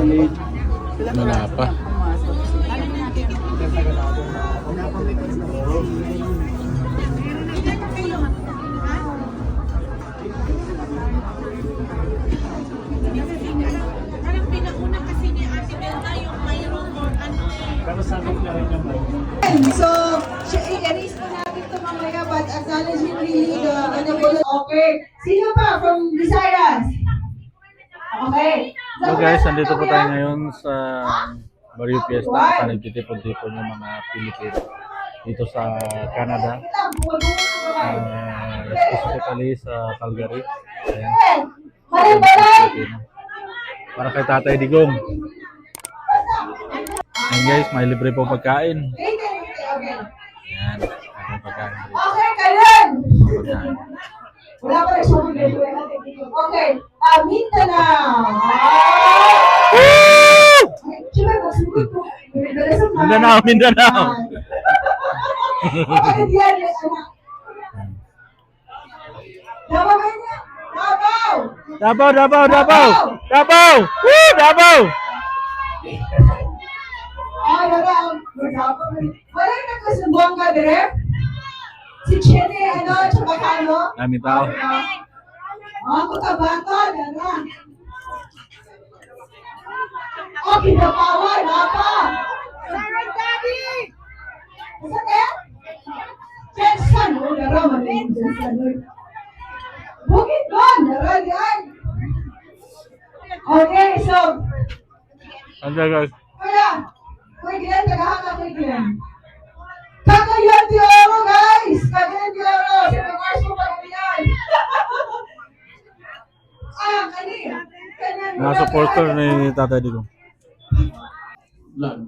Wala pa. So, i-erase na natin ito mamaya, but acknowledging really the honorable. Okay. Sino pa from Visayas? Okay. So guys, nandito po tayo ngayon sa Barrio Fiesta sa nagtitipon-tipon ng mga Pilipino dito sa Canada. Specifically sa Calgary. Ayan. Pilipino. Para kay Tatay Digong. Ayan guys, may libre po pagkain. Ayan, may pagkain. Okay, Karen! Pagkain. Wala pa rin siya. Okay, Mindanao! Mindanao, Mindanao! Davao, Davao, Davao! Davao! Woo! Davao! Wala na kasabong ka, Direk? Si Chene, tsaka Kano? Dami tao. Ako kabato, dara. Oh, kinapawan, apa? Sarang Daddy! Masa kaya? Jensen, dara, maling Jensen. Bukit doon, dara, diyan. Okay, so. Ano guys? Kaya, kay Glenn, tagahanga kay Glenn. Kagayan di oro, guys! Kagayan di oro! Si Mars mo kagayan! Mga supporter ni Tatay Digong. Vlog.